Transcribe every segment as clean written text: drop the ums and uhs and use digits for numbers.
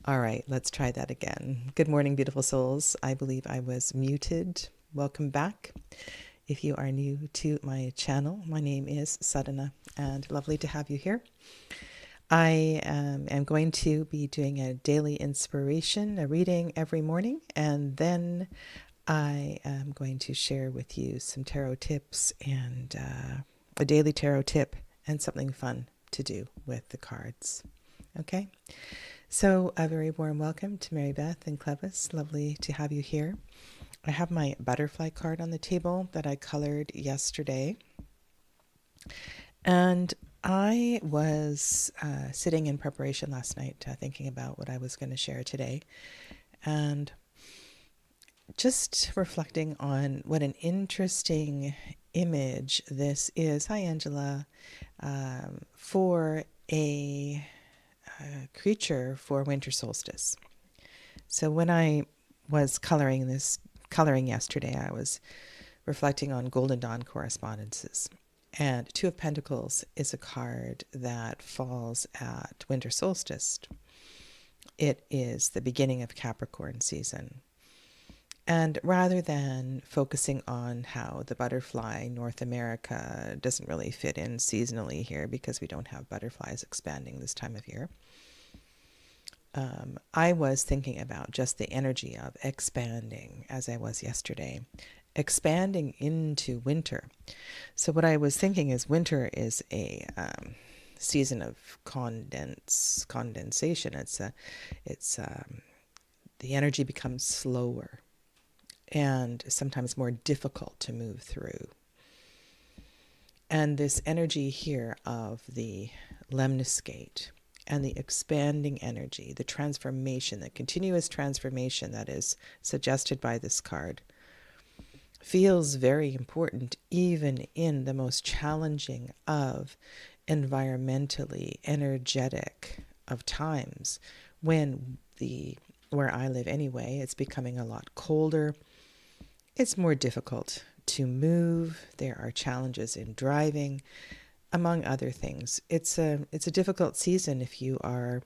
All right, let's try that again. Good morning, beautiful souls. I believe I was muted. Welcome back. If you are new to my channel, my name is Sadhana, and lovely to have you here. I am going to be doing a daily inspiration, a reading every morning, and then I am going to share with you some tarot tips and a daily tarot tip and something fun to do with the cards. Okay? So a very warm welcome to Mary Beth and Clevis. Lovely to have you here. I have my butterfly card on the table that I colored yesterday. And I was sitting in preparation last night thinking about what I was going to share today. And just reflecting on what an interesting image this is. Hi, Angela. For a creature for winter solstice. So when I was coloring yesterday, I was reflecting on Golden Dawn correspondences. And Two of Pentacles is a card that falls at winter solstice. It is the beginning of Capricorn season. And rather than focusing on how the butterfly North America doesn't really fit in seasonally here because we don't have butterflies expanding this time of year, I was thinking about just the energy of expanding, as I was yesterday, expanding into winter. So what I was thinking is winter is a season of condensation. It's the energy becomes slower and sometimes more difficult to move through. And this energy here of the lemniscate and the expanding energy, the transformation, the continuous transformation that is suggested by this card, feels very important even in the most challenging of environmentally energetic of times when where I live anyway, it's becoming a lot colder. It's more difficult to move. There are challenges in driving, among other things. It's a difficult season if you are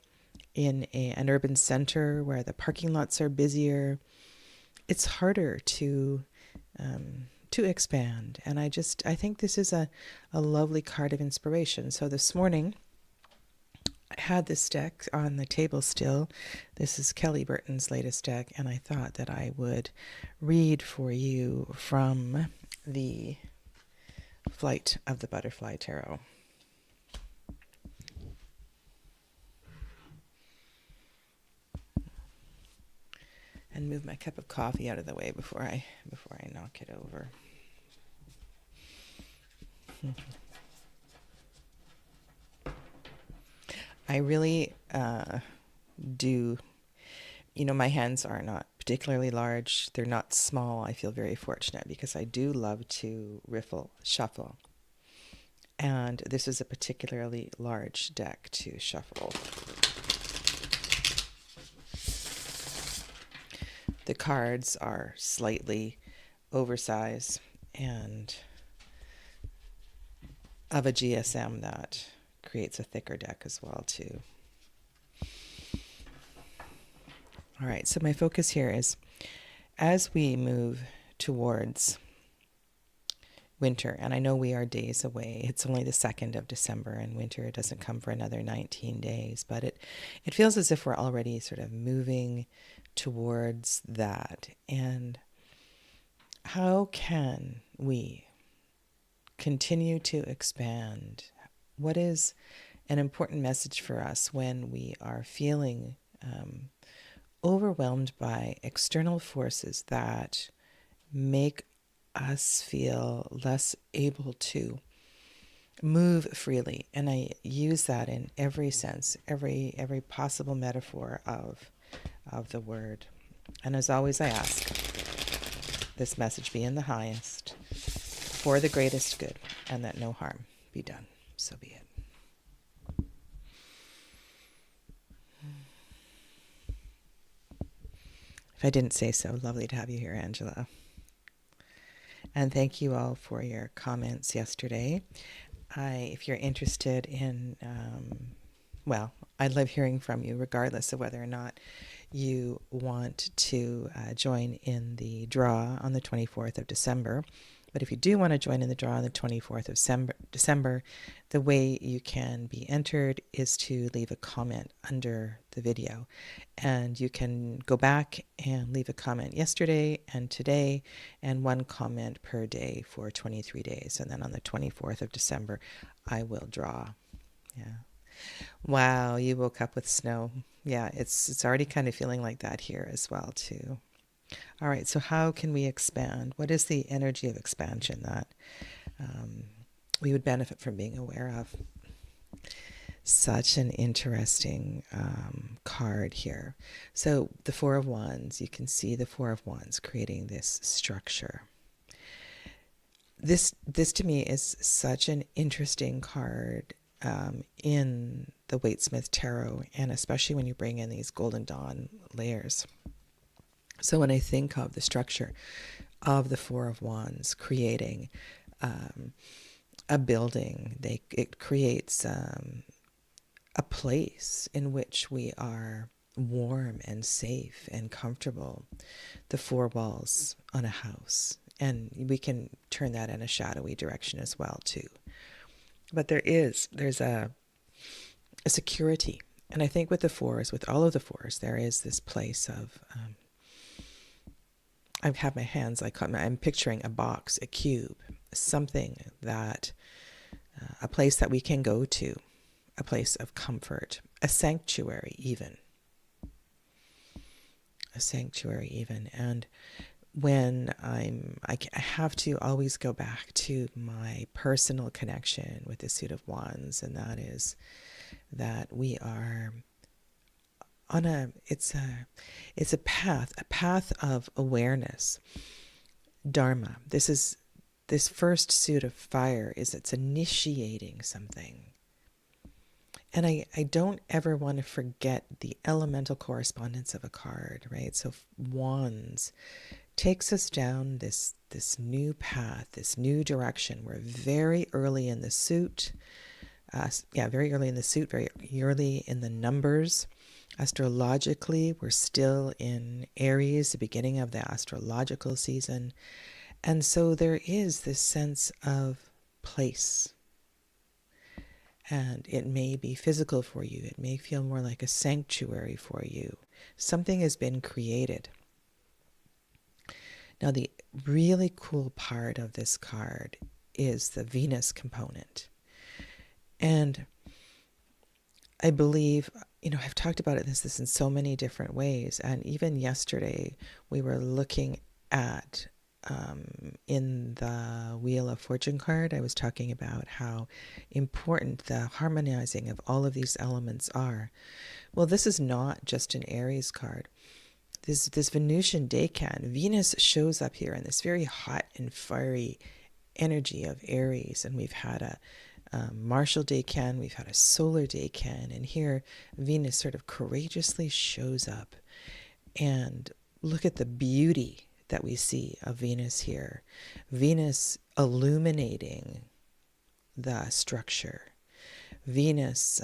in an urban center where the parking lots are busier. It's harder to expand. And I think this is a lovely card of inspiration. So this morning, I had this deck on the table still. This is Kelly Burton's latest deck, and I thought that I would read for you from the Flight of the Butterfly Tarot. And move my cup of coffee out of the way before I knock it over. I really do, my hands are not particularly large. They're not small. I feel very fortunate because I do love to shuffle. And this is a particularly large deck to shuffle. The cards are slightly oversized and of a GSM that creates a thicker deck as well too. All right, so my focus here is as we move towards winter, and I know we are days away. It's only the 2nd of December, and winter doesn't come for another 19 days, but it feels as if we're already sort of moving towards that. And how can we continue to expand? What is an important message for us when we are feeling overwhelmed by external forces that make us feel less able to move freely? And I use that in every sense, every possible metaphor of the word. And as always, I ask this message be in the highest for the greatest good, and that no harm be done. So be it. If I didn't say so, lovely to have you here, Angela. And thank you all for your comments yesterday. If you're interested in well, I love hearing from you regardless of whether or not you want to join in the draw on the 24th of December. But if you do want to join in the draw on the 24th of December, the way you can be entered is to leave a comment under the video. And you can go back and leave a comment yesterday and today, and one comment per day for 23 days. And then on the 24th of December, I will draw. Yeah. Wow, you woke up with snow. Yeah, it's already kind of feeling like that here as well, too. All right, so how can we expand? What is the energy of expansion that we would benefit from being aware of? Such an interesting card here. So the Four of Wands, you can see the Four of Wands creating this structure. This to me is such an interesting card in the Waite-Smith Tarot, and especially when you bring in these Golden Dawn layers. So when I think of the structure of the Four of Wands creating a building, it creates a place in which we are warm and safe and comfortable. The four walls on a house. And we can turn that in a shadowy direction as well, too. But there's a security. And I think with the fours, with all of the fours, there is this place of, I have my hands, I'm picturing a box, a cube, something that, a place that we can go to, a place of comfort, a sanctuary even. A sanctuary even. And when I have to always go back to my personal connection with the Suit of Wands, and that is that we are on it's a path of awareness. Dharma. This first suit of fire it's initiating something. And I don't ever want to forget the elemental correspondence of a card, right? So Wands takes us down this new path, this new direction. We're very early in the suit. Very early in the suit, very early in the numbers. Astrologically, we're still in Aries, the beginning of the astrological season. And so there is this sense of place. And it may be physical for you. It may feel more like a sanctuary for you. Something has been created. Now, the really cool part of this card is the Venus component. And I believe, I've talked about this in so many different ways. And even yesterday, we were looking at, in the Wheel of Fortune card, I was talking about how important the harmonizing of all of these elements are. Well, this is not just an Aries card. This Venusian decan, Venus shows up here in this very hot and fiery energy of Aries. And we've had a martial decan, we've had a solar decan, and here Venus sort of courageously shows up. And look at the beauty that we see of Venus here. Venus illuminating the structure. Venus,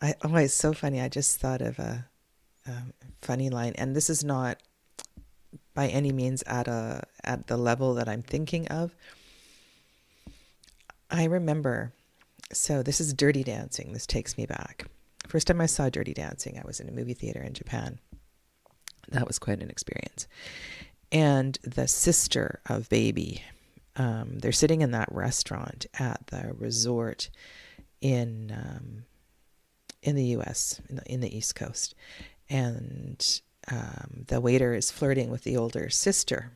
it's so funny. I just thought of a funny line, and this is not by any means at the level that I'm thinking of. I remember, so this is Dirty Dancing. This takes me back. First time I saw Dirty Dancing, I was in a movie theater in Japan. That was quite an experience. And the sister of Baby, they're sitting in that restaurant at the resort in the U.S., in the East Coast. And the waiter is flirting with the older sister.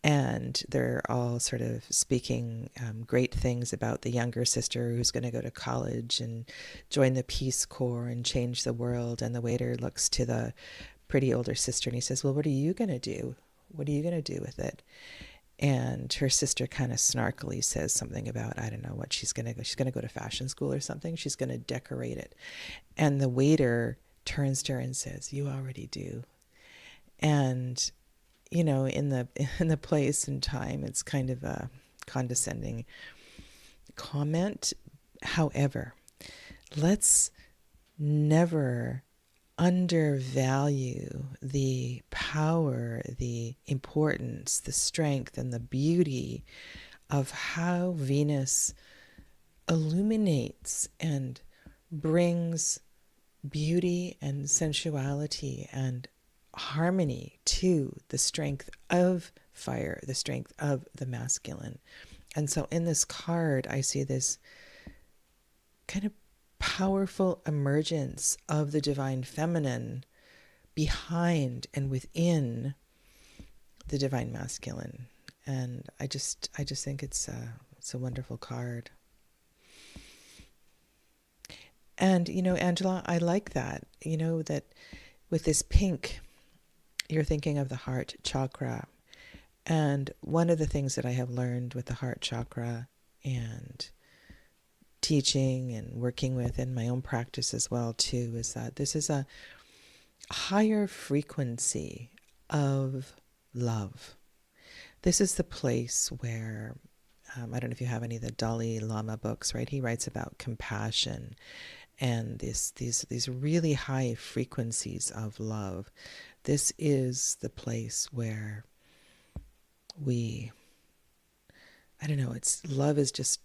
And they're all sort of speaking great things about the younger sister who's going to go to college and join the Peace Corps and change the world. And the waiter looks to the pretty older sister and he says, well, what are you going to do? What are you going to do with it? And her sister kind of snarkily says something about, I don't know what she's going to go. She's going to go to fashion school or something. She's going to decorate it. And the waiter turns to her and says, you already do. And in the place and time, it's kind of a condescending comment. However, let's never undervalue the power, the importance, the strength, and the beauty of how Venus illuminates and brings beauty and sensuality and harmony to the strength of fire, the strength of the masculine. And so in this card, I see this kind of powerful emergence of the divine feminine behind and within the divine masculine. And I just think it's a wonderful card. And, Angela, I like that, that with this pink, you're thinking of the heart chakra. And one of the things that I have learned with the heart chakra and teaching and working with in my own practice as well, too, is that this is a higher frequency of love. This is the place where, I don't know if you have any of the Dalai Lama books, right? He writes about compassion and these really high frequencies of love. This is the place where love is just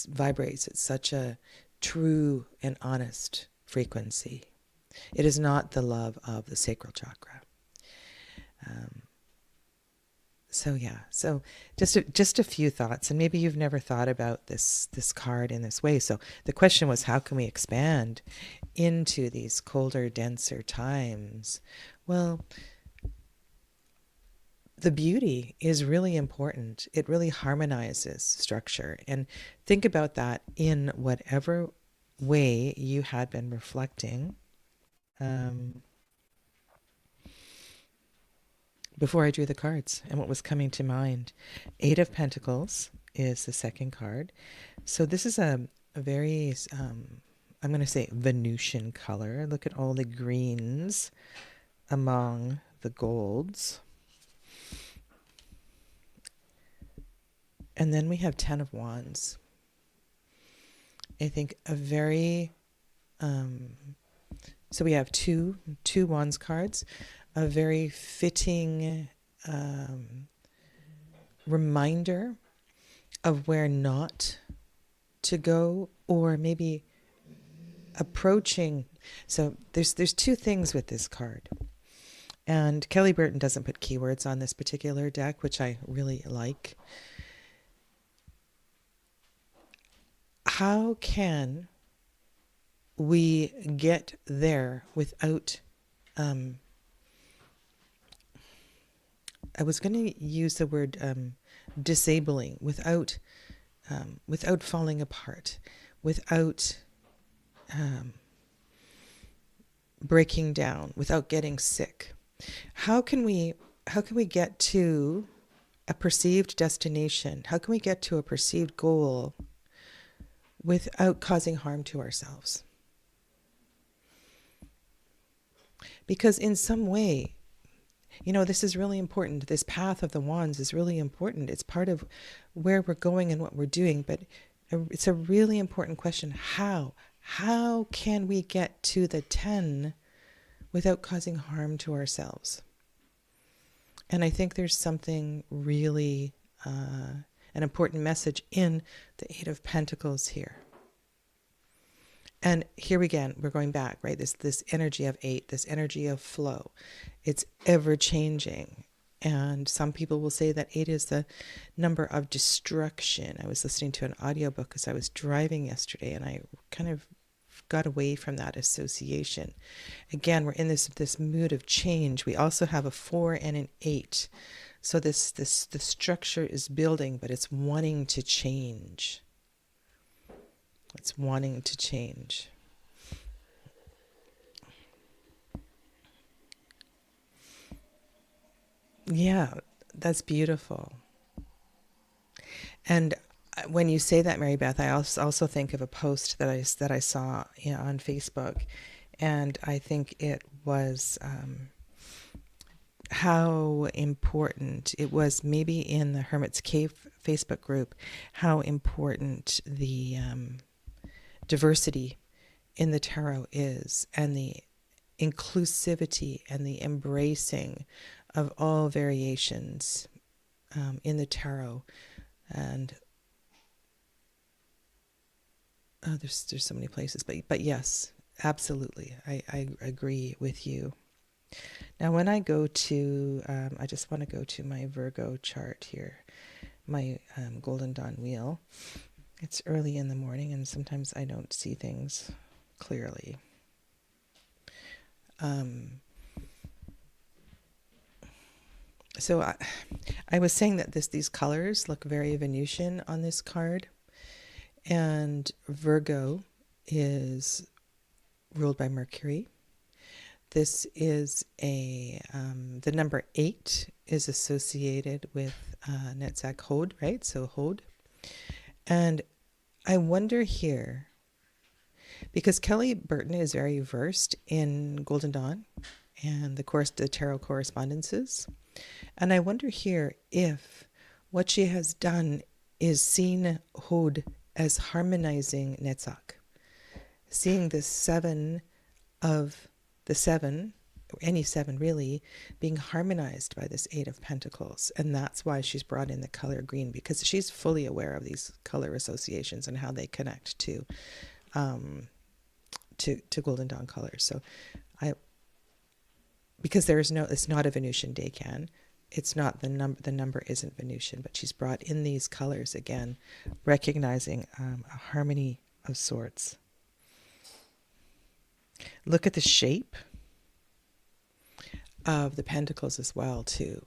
vibrates at such a true and honest frequency. It is not the love of the sacral chakra. So just a few thoughts, and maybe you've never thought about this card in this way. So the question was, how can we expand into these colder, denser times? Well, the beauty is really important. It really harmonizes structure. And think about that in whatever way you had been reflecting. Before I drew the cards and what was coming to mind. 8 of Pentacles is the second card. So this is a very, I'm going to say Venusian color. Look at all the greens among the golds. And then we have 10 of Wands. I think a very, so we have two Wands cards. A very fitting reminder of where not to go, or maybe approaching. So there's two things with this card. And Kelly Burton doesn't put keywords on this particular deck, which I really like. How can we get there without I was going to use the word disabling, without falling apart, without breaking down, without getting sick. How can we get to a perceived destination? How can we get to a perceived goal without causing harm to ourselves? Because in some way, this is really important. This path of the wands is really important. It's part of where we're going and what we're doing, but it's a really important question. How can we get to the 10 without causing harm to ourselves? And I think there's something really, an important message in the 8 of Pentacles here. And here again, we're going back, right? This energy of 8, this energy of flow. It's ever changing. And some people will say that 8 is the number of destruction. I was listening to an audiobook as I was driving yesterday, and I kind of got away from that association. Again, we're in this mood of change. We also have a 4 and an 8. So the structure is building, but it's wanting to change. It's wanting to change. Yeah, that's beautiful. And when you say that, Mary Beth, I also think of a post that I saw on Facebook, and I think it was how important it was, maybe in the Hermit's Cave Facebook group, how important the diversity in the tarot is, and the inclusivity and the embracing of all variations in the tarot. And there's so many places, but yes, absolutely, I agree with you. Now, when I go to, I just want to go to my Virgo chart here, my Golden Dawn wheel. It's early in the morning, and sometimes I don't see things clearly. So I was saying that these colors look very Venusian on this card, and Virgo is ruled by Mercury. This is the number 8 is associated with Netzach Hod, right? So Hod. And I wonder here, because Kelly Burton is very versed in Golden Dawn and the tarot correspondences, and I wonder here if what she has done is seen Hod as harmonizing Netzach, seeing the 7 of the 7, or any 7 really, being harmonized by this 8 of Pentacles. And that's why she's brought in the color green, because she's fully aware of these color associations and how they connect to Golden Dawn colors. So because it's not a Venusian decan, it's not the number isn't Venusian, but she's brought in these colors again, recognizing a harmony of sorts. Look at the shape of the pentacles as well, too.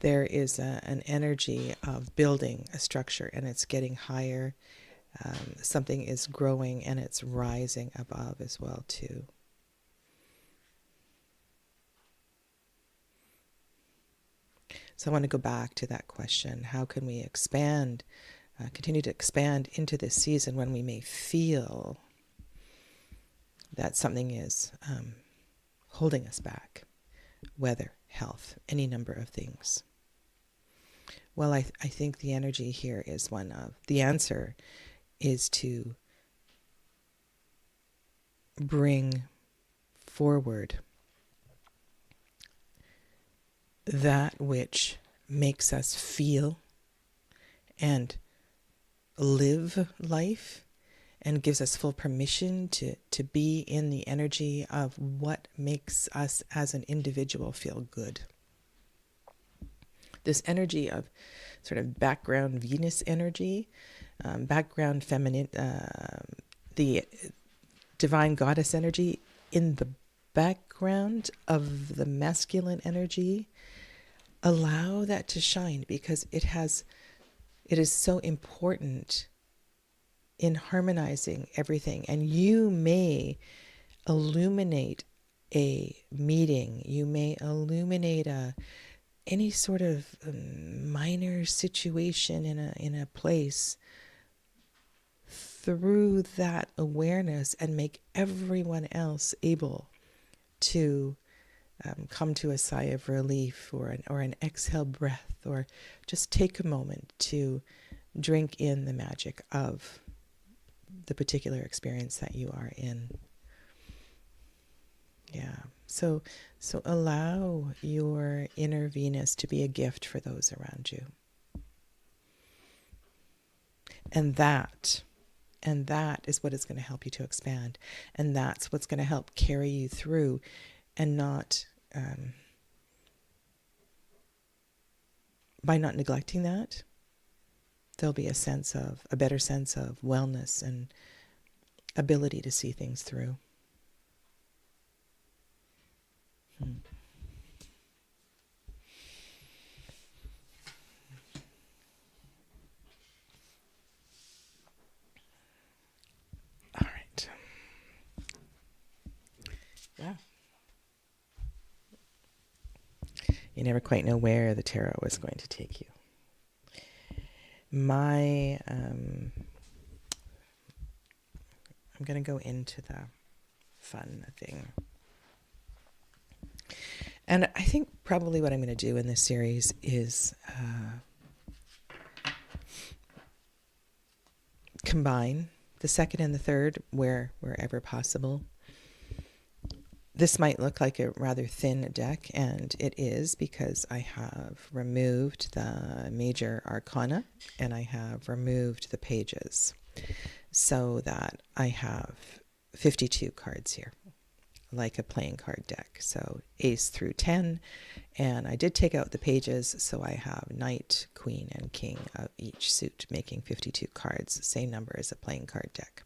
There is an energy of building a structure, and it's getting higher. Something is growing, and it's rising above as well, too. So I want to go back to that question. How can we expand, continue to expand into this season when we may feel that something is holding us back? Weather, health, any number of things. Well, I think the energy here is one of, the answer is to bring forward that which makes us feel and live life, and gives us full permission to be in the energy of what makes us as an individual feel good. This energy of sort of background Venus energy, background feminine, the divine goddess energy in the background of the masculine energy, allow that to shine, because it is so important in harmonizing everything. And you may illuminate a meeting, you may illuminate any sort of minor situation in a place through that awareness, and make everyone else able to come to a sigh of relief, or an exhale breath, or just take a moment to drink in the magic of the particular experience that you are in. Yeah. So allow your inner Venus to be a gift for those around you. And that is what is going to help you to expand. And that's what's going to help carry you through, and not, by not neglecting that, there'll be a better sense of wellness and ability to see things through. All right. Yeah. You never quite know where the tarot is going to take you. I'm going to go into the fun thing. And I think probably what I'm going to do in this series is combine the second and the third, wherever possible. This might look like a rather thin deck, and it is because I have removed the major arcana and I have removed the pages so that I have 52 cards here, like a playing card deck. So ace through 10, and I did take out the pages, so I have knight, queen, and king of each suit, making 52 cards, same number as a playing card deck.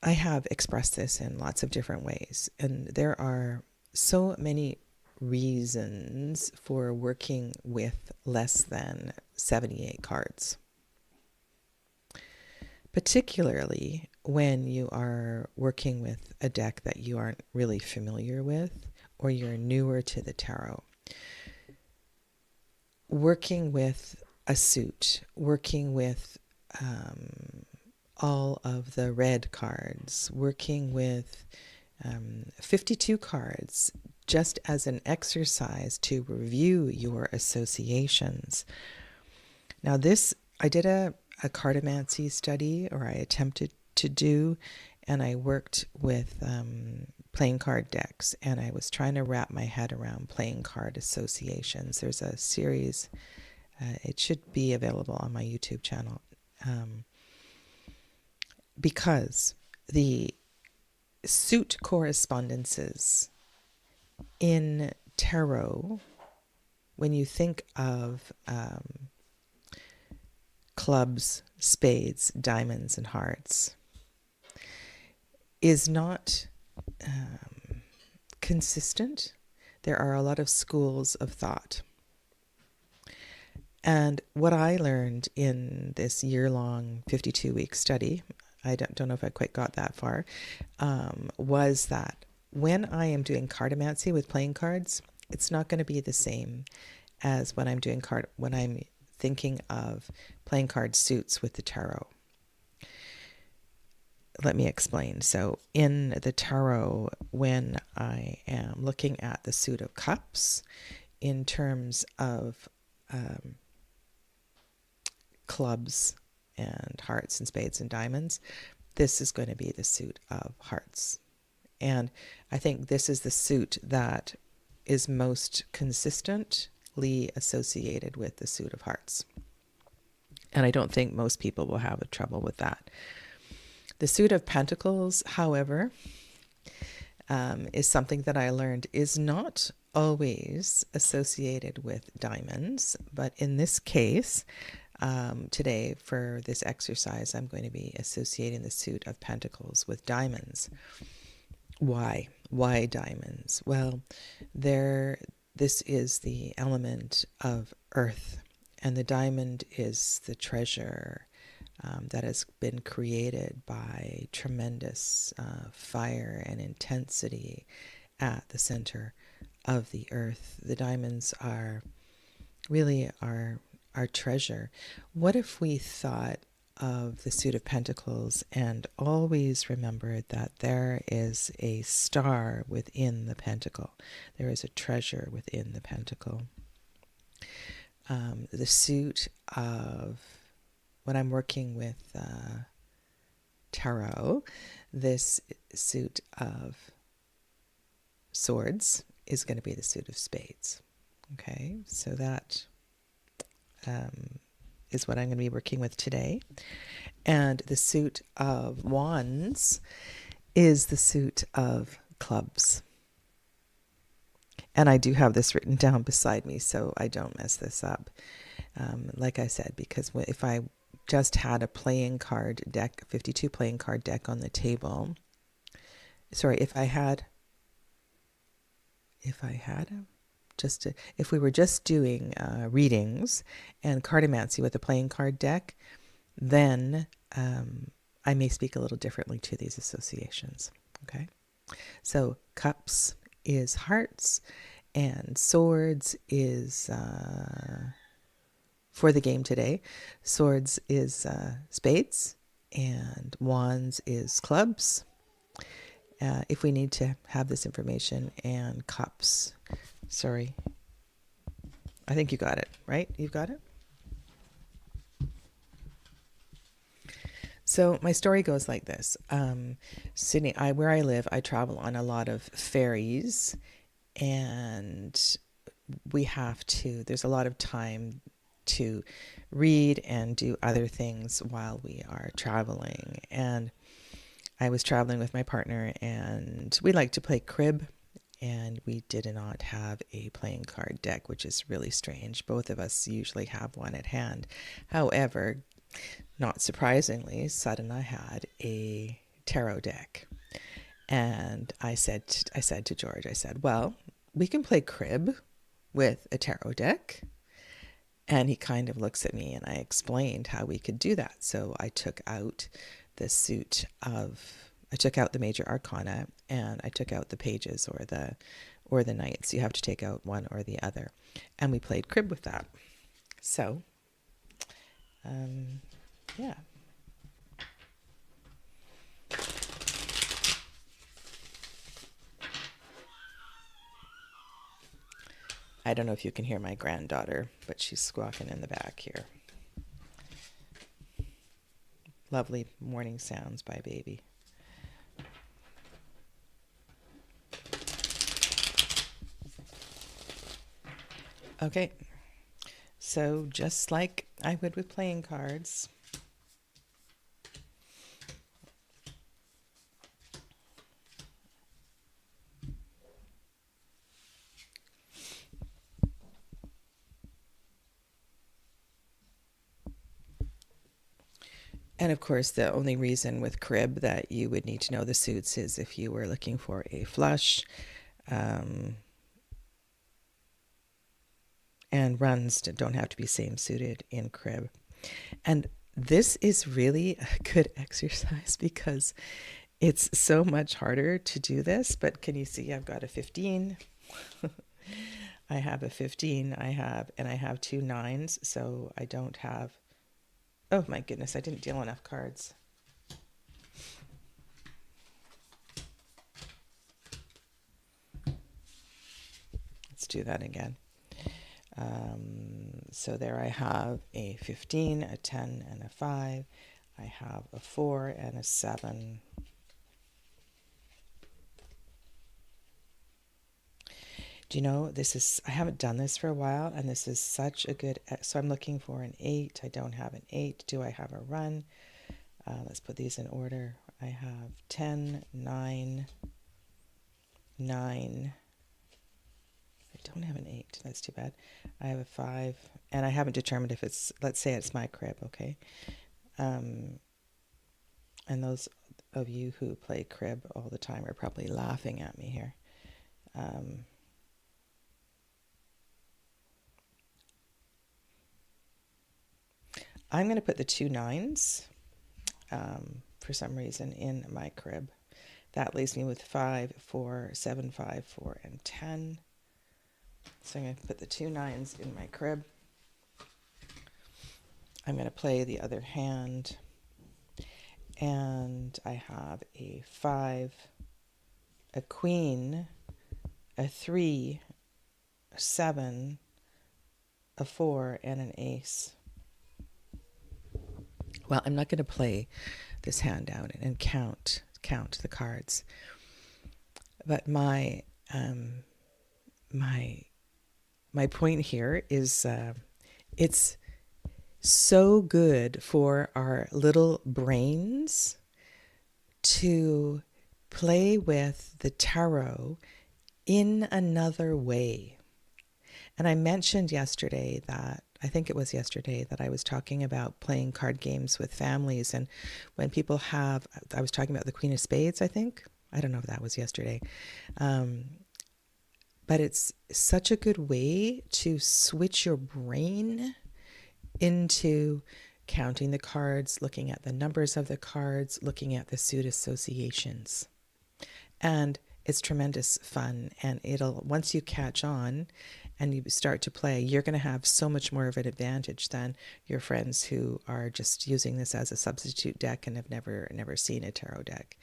I have expressed this in lots of different ways, and there are so many reasons for working with less than 78 cards, particularly when you are working with a deck that you aren't really familiar with or you're newer to the tarot. Working with a suit, working with all of the red cards, working with 52 cards just as an exercise to review your associations. Now this, I did a cartomancy study, or I attempted to do, and I worked with playing card decks, and I was trying to wrap my head around playing card associations. There's a series, it should be available on my YouTube channel, because the suit correspondences in tarot, when you think of clubs, spades, diamonds, and hearts, is not consistent. There are a lot of schools of thought. And what I learned in this year-long 52-week study, I don't know if I quite got that far, was that when I am doing cartomancy with playing cards, it's not going to be the same as when I'm doing when I'm thinking of playing card suits with the tarot. Let me explain. So in the tarot, when I am looking at the suit of cups in terms of clubs and hearts and spades and diamonds, this is going to be the suit of hearts. And I think this is the suit that is most consistently associated with the suit of hearts. And I don't think most people will have a trouble with that. The suit of pentacles, however, is something that I learned is not always associated with diamonds. But in this case, today for this exercise, I'm going to be associating the suit of pentacles with diamonds. Why? Why diamonds? Well, this is the element of earth, and the diamond is the treasure that has been created by tremendous fire and intensity at the center of the earth. The diamonds are really our treasure. What if we thought of the suit of pentacles and always remembered that there is a star within the pentacle? There is a treasure within the pentacle. The suit of, when I'm working with tarot, this suit of swords is going to be the suit of spades. Okay, so that is what I'm going to be working with today. And the suit of wands is the suit of clubs. And I do have this written down beside me so I don't mess this up. Like I said, because if I just had a playing card deck, 52 playing card deck on the table, sorry, if we were just doing readings and cartomancy with a playing card deck, then I may speak a little differently to these associations. Okay, so cups is hearts, and swords is, for the game today, swords is spades, and wands is clubs. If we need to have this information, and cups, sorry, I think you got it, right? You've got it? So my story goes like this. Sydney, where I live, I travel on a lot of ferries, and there's a lot of time to read and do other things while we are traveling. And I was traveling with my partner, and we like to play crib, and we did not have a playing card deck, which is really strange. Both of us usually have one at hand. However, not surprisingly, Sadhana had a tarot deck. And I said to George, I said, well, we can play crib with a tarot deck. And he kind of looks at me, and I explained how we could do that. So I took out the major arcana, and I took out the pages or the knights. You have to take out one or the other. And we played crib with that. So, yeah. I don't know if you can hear my granddaughter, but she's squawking in the back here. Lovely morning sounds by baby. Okay, so just like I would with playing cards, and of course, the only reason with crib that you would need to know the suits is if you were looking for a flush. And runs don't have to be same suited in crib. And this is really a good exercise because it's so much harder to do this. But can you see I've got a 15? I have a 15. I have 2 9s, so I don't have... Oh my goodness, I didn't deal enough cards. Let's do that again. So there I have a 15, a 10, and a 5. I have a 4 and a 7. Do you know, I haven't done this for a while, and this is such a good, so I'm looking for an 8. I don't have an 8. Do I have a run? Let's put these in order. I have 10, 9, 9. I don't have an 8. That's too bad. I have a 5, and I haven't determined if it's, let's say it's my crib, okay? And those of you who play crib all the time are probably laughing at me here. I'm going to put the 2 9s for some reason in my crib. That leaves me with 5, 4, 7, 5, 4, and 10. So I'm going to put the 2 9s in my crib. I'm going to play the other hand. And I have a 5, a queen, a 3, a 7, a 4, and an ace. Well, I'm not going to play this hand out and count the cards. But my point here is it's so good for our little brains to play with the tarot in another way. And I mentioned yesterday that, I think it was yesterday, that I was talking about playing card games with families. And when people have, I was talking about the Queen of Spades, I think. I don't know if that was yesterday. But it's such a good way to switch your brain into counting the cards, looking at the numbers of the cards, looking at the suit associations. And it's tremendous fun. And once you catch on and you start to play, you're going to have so much more of an advantage than your friends who are just using this as a substitute deck and have never seen a tarot deck.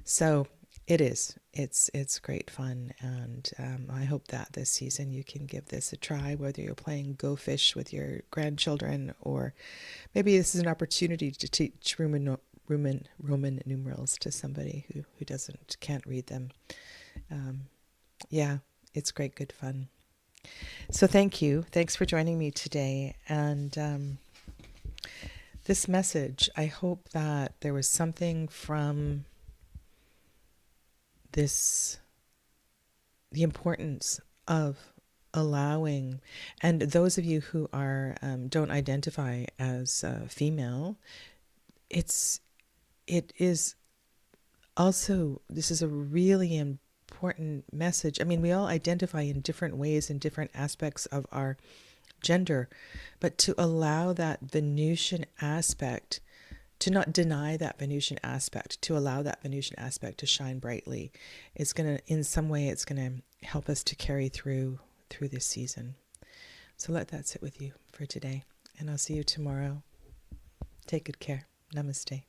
So it's great fun, and I hope that this season you can give this a try, whether you're playing Go Fish with your grandchildren, or maybe this is an opportunity to teach Roman numerals to somebody who can't read them. Yeah, it's great, good fun. So thank you. Thanks for joining me today. And this message, I hope that there was something from this, the importance of allowing, and those of you who are don't identify as female, it is also, this is a really important message. I mean, we all identify in different ways in different aspects of our gender, but to allow that Venusian aspect, to not deny that Venusian aspect, to allow that Venusian aspect to shine brightly, is going to, in some way, it's going to help us to carry through this season. So let that sit with you for today, and I'll see you tomorrow. Take good care. Namaste.